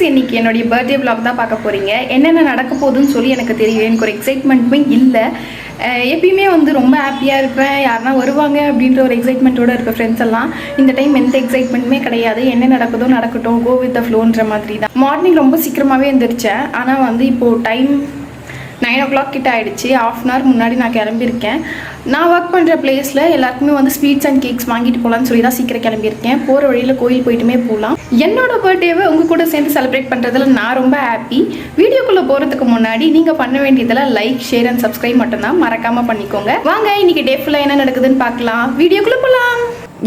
குட்டீஸ், இன்னைக்கு என்னுடைய பர்த்டே vlog தான் பார்க்க போகிறீங்க. என்னென்ன நடக்க போகுதுன்னு சொல்லி எனக்கு தெரியும். எனக்கு ஒரு எக்ஸைட்மெண்ட்டுமே இல்லை. எப்பயுமே வந்து ரொம்ப ஹாப்பியாக இருப்பேன். யாருன்னா வருவாங்க அப்படின்ற ஒரு எக்ஸைட்மெண்ட்டோடு இருக்க ஃப்ரெண்ட்ஸ் எல்லாம். இந்த டைம் எந்த எக்ஸைட்மெண்ட்டுமே கிடையாது. என்ன நடக்குதோ நடக்கட்டும், கோ வித் த ஃப்ளோன்ற மாதிரி தான். மார்னிங் ரொம்ப சீக்கிரமாகவே எழுந்திரிச்சேன். ஆனால் வந்து இப்போது டைம் 9 o'clock கிட்ட ஆகிடுச்சு. ½ hour முன்னாடி நான் கிளம்பியிருக்கேன். நான் ஒர்க் பண்ணுற பிளேஸில் எல்லாருக்குமே வந்து ஸ்வீட்ஸ் அண்ட் கேக்ஸ் வாங்கிட்டு போகலான்னு சொல்லி தான் சீக்கிரம் கிளம்பியிருக்கேன். போகிற வழியில் கோயில் போயிட்டுமே போகலாம். என்னோட பர்த்டேவை உங்கள் கூட சேர்ந்து செலிப்ரேட் பண்ணுறதுல நான் ரொம்ப ஹாப்பி. வீடியோக்குள்ளே போகிறதுக்கு முன்னாடி நீங்கள் பண்ண வேண்டியதெல்லாம் லைக், ஷேர் அண்ட் சப்ஸ்கிரைப் மட்டும்தான், மறக்காமல் பண்ணிக்கோங்க. வாங்க இன்றைக்கி டே ஃபுல்லாக என்ன நடக்குதுன்னு பார்க்கலாம். வீடியோக்குள்ளே போகலாம்.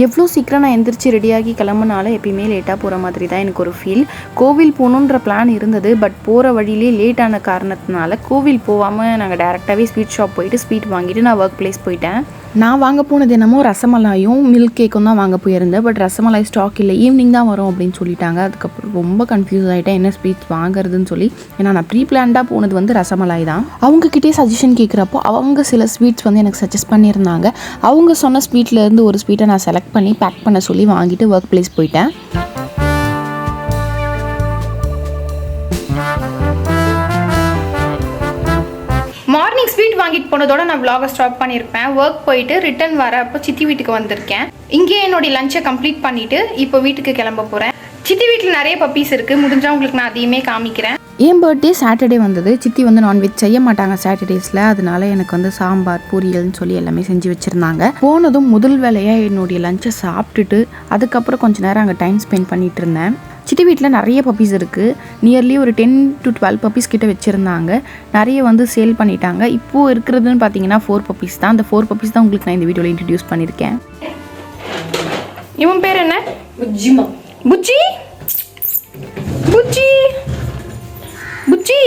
எவ்வளோ சீக்கிரம் நான் எந்திரிச்சு ரெடியாகி கிளம்புனாலும் எப்பயுமே லேட்டாக போகிற மாதிரி தான் எனக்கு ஒரு ஃபீல். கோவில் போகணுன்ற பிளான் இருந்தது. பட் போகிற வழியிலே லேட்டான காரணத்தினால கோவில் போகாமல் நாங்கள் டேரெக்டாகவே ஸ்வீட் ஷாப் போயிட்டு ஸ்வீட் வாங்கிட்டு நான் ஒர்க் பிளேஸ் போயிட்டேன். நான் வாங்க போனது என்னமோ ரசமலாயும் மில்க் கேக்கும் தான் வாங்க போயிருந்தேன். பட் ரசமலாய் ஸ்டாக் இல்லை, ஈவினிங் தான் வரும் அப்படின்னு சொல்லிட்டாங்க. அதுக்கப்புறம் ரொம்ப கன்ஃபியூஸ் ஆகிட்டேன் என்ன ஸ்வீட்ஸ் வாங்குறதுன்னு சொல்லி. ஏன்னா நான் ப்ரீ பிளான்டாக போனது வந்து ரசமலாய் தான். அவங்கக்கிட்டே சஜஷன் கேட்குறப்போ அவங்க சில ஸ்வீட்ஸ் வந்து எனக்கு சஜஸ்ட் பண்ணியிருந்தாங்க. அவங்க சொன்ன ஸ்வீட்லேருந்து ஒரு ஸ்வீட்டை நான் செலக்ட் பண்ணி பேக் பண்ண சொல்லி வாங்கிட்டு ஒர்க் பிளேஸ் போயிட்டேன். மார்னிங் ஸ்வீட் வாங்கிட்டு போனதோட நான் vlog ஸ்டாப் பண்ணியிருப்பேன். ஒர்க் போயிட்டு ரிட்டன் வர அப்போ சித்தி வீட்டுக்கு வந்திருக்கேன். இங்கேயே என்னுடைய லஞ்சை கம்ப்ளீட் பண்ணிவிட்டு இப்போ வீட்டுக்கு கிளம்ப போகிறேன். சித்தி வீட்டில் நிறைய பப்பீஸ் இருக்குது. முடிஞ்சால் உங்களுக்கு நான் அதையுமே காமிக்கிறேன். என் பர்த்டே சாட்டர்டே வந்தது. சித்தி வந்து நான்வெஜ் செய்ய மாட்டாங்க சாட்டர்டேஸில். அதனால எனக்கு வந்து சாம்பார், பொரியல்னு சொல்லி எல்லாமே செஞ்சு வச்சுருந்தாங்க. போனதும் முதல் வேலையாக என்னுடைய லஞ்சை சாப்பிட்டுட்டு அதுக்கப்புறம் கொஞ்சம் நேரம் அங்கே டைம் ஸ்பெண்ட் பண்ணிகிட்டு இருந்தேன். சிட்டி வீட்டில் நிறைய பப்பீஸ் இருக்குது. நியர்லி ஒரு 10 to 12 பப்பீஸ் கிட்ட வச்சுருந்தாங்க. நிறைய வந்து சேல் பண்ணிட்டாங்க. இப்போது இருக்கிறதுன்னு பார்த்தீங்கன்னா 4 பப்பீஸ் தான். அந்த 4 பப்பீஸ் தான் உங்களுக்கு நான் இந்த வீடியோவில் இன்ட்ரடியூஸ் பண்ணியிருக்கேன். இவன் பேர் என்ன? புஜ்ஜிமா. புஜ்ஜி புஜ்ஜி புஜ்ஜி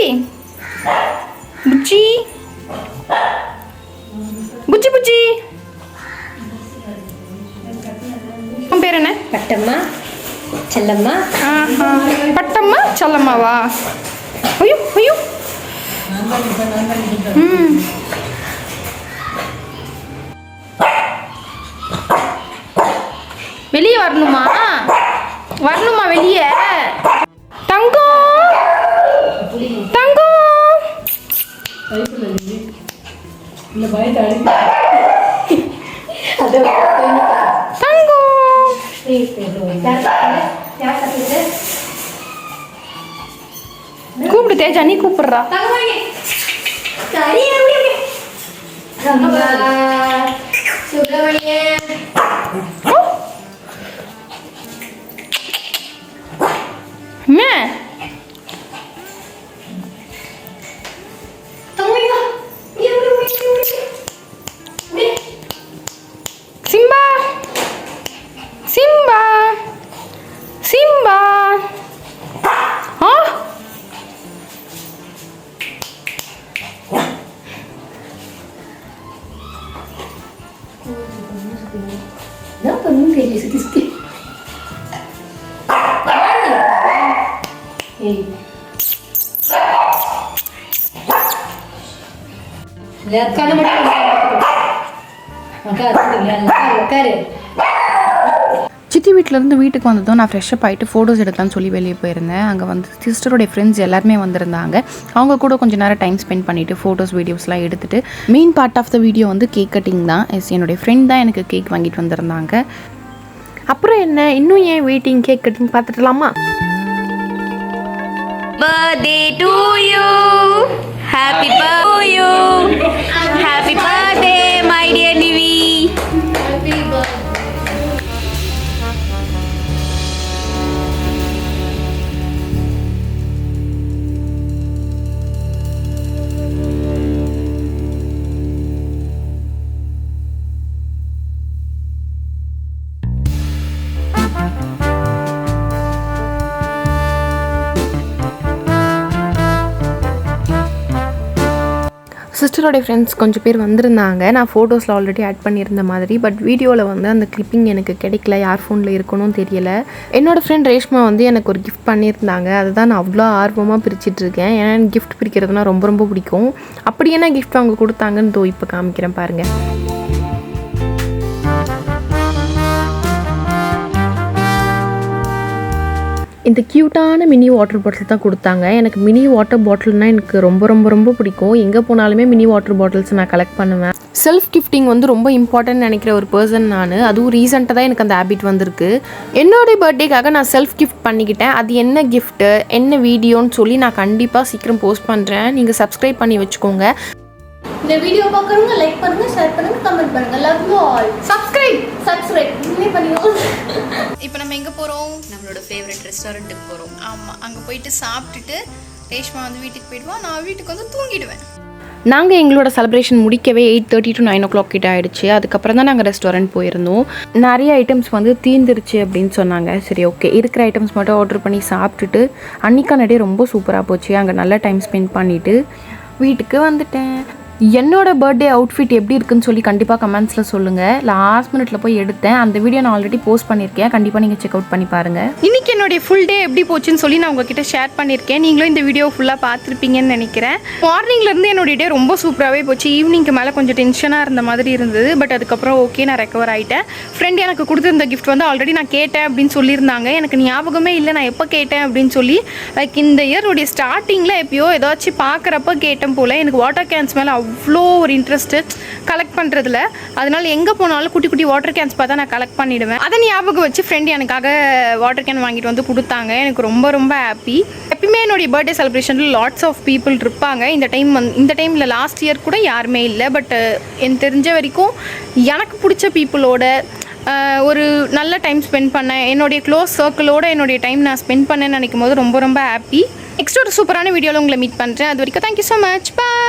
புஜ்ஜி புஜ்ஜி புஜ்ஜி. உன் பேர் என்ன? பட்டம்மா, செல்லம்மா. பட்டம்மா செல்லம்மாவா? ஐயோ ஐயோ. வெளியே வரணுமா? வரணுமா வெளியே? தங்கம் தங்கம் கூப்பிடு தேஜா, நீ கூப்பிடுறா. Simba Simba Simba. ஆ சித்தி வீட்டிலேருந்து வீட்டுக்கு வந்ததும் நான் ஃப்ரெஷ்ஷப் ஆகிட்டு ஃபோட்டோஸ் எடுக்கலாம்னு சொல்லி வெளியே போயிருந்தேன். அங்கே வந்து சிஸ்டருடைய ஃப்ரெண்ட்ஸ் எல்லாருமே வந்திருந்தாங்க. அவங்க கூட கொஞ்சம் நேரம் டைம் ஸ்பெண்ட் பண்ணிவிட்டு ஃபோட்டோஸ், வீடியோஸ்லாம் எடுத்துகிட்டு main part of the video வந்து கேக் கட்டிங் தான். என்னுடைய ஃப்ரெண்ட் தான் எனக்கு கேக் வாங்கிட்டு வந்திருந்தாங்க. அப்புறம் என்ன, இன்னும் ஏன் வெயிட்டிங்? கேக் கட்டிங் பார்த்துடலாமா? Birthday to you, happy birthday to you, happy birthday my dear Nivi. Happy birthday. சிஸ்டரோடைய ஃப்ரெண்ட்ஸ் கொஞ்சம் பேர் வந்திருந்தாங்க. நான் ஃபோட்டோஸில் ஆல்ரெடி ஆட் பண்ணியிருந்த மாதிரி. பட் வீடியோவில் வந்து அந்த கிளிப்பிங் எனக்கு கிடைக்கல. யார் ஃபோனில் இருக்கணும் தெரியல. என்னோடய ஃப்ரெண்ட் ரேஷ்மா வந்து எனக்கு ஒரு கிஃப்ட் பண்ணியிருந்தாங்க. அதுதான் நான் அவ்வளோ ஆர்வமாக பிரிச்சிட்ருக்கேன். ஏன்னா எனக்கு கிஃப்ட் பிரிக்கிறதுனா ரொம்ப ரொம்ப பிடிக்கும். அப்படி என்ன கிஃப்ட் அவங்க கொடுத்தாங்கன்னு இப்போ காமிக்கிறேன் பாருங்கள். இந்த க்யூட்டான மினி வாட்டர் பாட்டில் தான் கொடுத்தாங்க. எனக்கு மினி வாட்டர் பாட்டில்னால் எனக்கு ரொம்ப ரொம்ப ரொம்ப பிடிக்கும். எங்கே போனாலுமே மினி வாட்டர் பாட்டில்ஸ் நான் கலெக்ட் பண்ணுவேன். செல்ஃப் கிஃப்டிங் வந்து ரொம்ப இம்பார்ட்டன்ட் நினைக்கிற ஒரு பர்சன் நான். அதுவும் ரீசெண்டாக தான் எனக்கு அந்த ஹேபிட் வந்திருக்கு. என்னோடய பர்த்டேக்காக நான் செல்ஃப் கிஃப்ட் பண்ணிக்கிட்டேன். அது என்ன கிஃப்ட்டு என்ன வீடியோன்னு சொல்லி நான் கண்டிப்பாக சீக்கிரம் போஸ்ட் பண்ணுறேன். நீங்கள் சப்ஸ்கிரைப் பண்ணி வச்சுக்கோங்க. இந்த வீடியோ பார்க்குறவங்க லைக் பண்ணுங்க, ஷேர் பண்ணுங்க, கமெண்ட் பண்ணுங்க. Love you all. சப்ஸ்கிரைப் இன்னே பண்ணிக்கோங்க. இப்போ நம்ம எங்கே போகிறோம்? நம்மளோட ஃபேவரட் ரெஸ்டாரண்ட்டுக்கு போகிறோம். ஆமாம், அங்கே போயிட்டு சாப்பிட்டுட்டு ரேஷ்மா வந்து வீட்டுக்கு போயிடுவான், நான் வீட்டுக்கு வந்து தூங்கிடுவேன். நாங்கள் எங்களோட செலிப்ரேஷன் முடிக்கவே 8:30 to 9 o'clock கிட்ட ஆகிடுச்சு. அதுக்கப்புறம் தான் நாங்கள் ரெஸ்டாரண்ட் போயிருந்தோம். நிறைய ஐட்டம்ஸ் வந்து தீர்ந்துருச்சு அப்படின்னு சொன்னாங்க. சரி ஓகே, இருக்கிற ஐட்டம்ஸ் மட்டும் ஆர்டர் பண்ணி சாப்பிட்டுட்டு அன்றைக்கான டே ரொம்ப சூப்பராக போச்சு. அங்கே நல்ல டைம் ஸ்பெண்ட் பண்ணிவிட்டு வீட்டுக்கு வந்துட்டேன். என்னோட பர்த்டே அவுட்ஃபிட் எப்படி இருக்குன்னு சொல்லி கண்டிப்பாக கமெண்ட்ஸில் சொல்லுங்கள். லாஸ்ட் மினிட்ல போய் எடுத்தேன். அந்த வீடியோ நான் ஆல்ரெடி போஸ்ட் பண்ணியிருக்கேன். கண்டிப்பாக நீங்கள் செக் அவுட் பண்ணி பாருங்கள். இன்றைக்கி என்னுடைய ஃபுல் டே எப்படி போச்சுன்னு சொல்லி நான் உங்ககிட்ட ஷேர் பண்ணியிருக்கேன். நீங்களும் இந்த வீடியோ ஃபுல்லாக பார்த்துருப்பீங்கன்னு நினைக்கிறேன். மார்னிங்லேருந்து என்னுடைய டே ரொம்ப சூப்பராகவே போச்சு. ஈவினிங்க்கு மேலே கொஞ்சம் டென்ஷனாக இருந்த மாதிரி இருந்தது. பட் அதுக்கப்புறம் ஓகே, நான் ரெக்கவர் ஆகிட்டேன். ஃப்ரெண்ட் எனக்கு கொடுத்துருந்த கிஃப்ட் வந்து ஆல்ரெடி நான் கேட்டேன் அப்படின்னு சொல்லியிருந்தாங்க. எனக்கு ஞாபகமே இல்லை நான் எப்போ கேட்டேன் அப்படின்னு சொல்லி. லைக் இந்த இயருடைய ஸ்டார்டிங்கில் எப்பயோ ஏதாச்சும் பார்க்குறப்ப கேட்டேன் போல். எனக்கு வாட்டர் கேன்ஸ் மேலே அவ்வளோ ஒரு இன்ட்ரெஸ்ட்டு கலெக்ட் பண்ணுறதுல. அதனால் எங்கே போனாலும் குட்டி குட்டி வாட்டர் கேன்ஸ் பார்த்தா நான் கலெக்ட் பண்ணிவிடுவேன். அதை ஞாபகம் வச்சு ஃப்ரெண்ட் எனக்காக வாட்டர் கேன் வாங்கிட்டு வந்து கொடுத்தாங்க. எனக்கு ரொம்ப ரொம்ப ஹாப்பி. எப்பயுமே என்னுடைய பர்த்டே செலிப்ரேஷனில் லாட்ஸ் ஆஃப் பீப்புள் இருப்பாங்க. இந்த டைமில் லாஸ்ட் இயர் கூட யாருமே இல்லை. பட் எனக்கு தெரிஞ்ச வரைக்கும் எனக்கு பிடிச்ச பீப்புளோட ஒரு நல்ல டைம் ஸ்பெண்ட் பண்ணேன். என்னுடைய க்ளோஸ் சர்க்கிளோட என்னுடைய டைம் நான் ஸ்பெண்ட் பண்ணேன்னு நினைக்கும் போது ரொம்ப ரொம்ப ஹாப்பி. நெக்ஸ்ட் ஒரு சூப்பரான வீடியோவில் உங்களை மீட் பண்ணுறேன். அது வரைக்கும் தேங்க்யூ ஸோ மச். பாய்.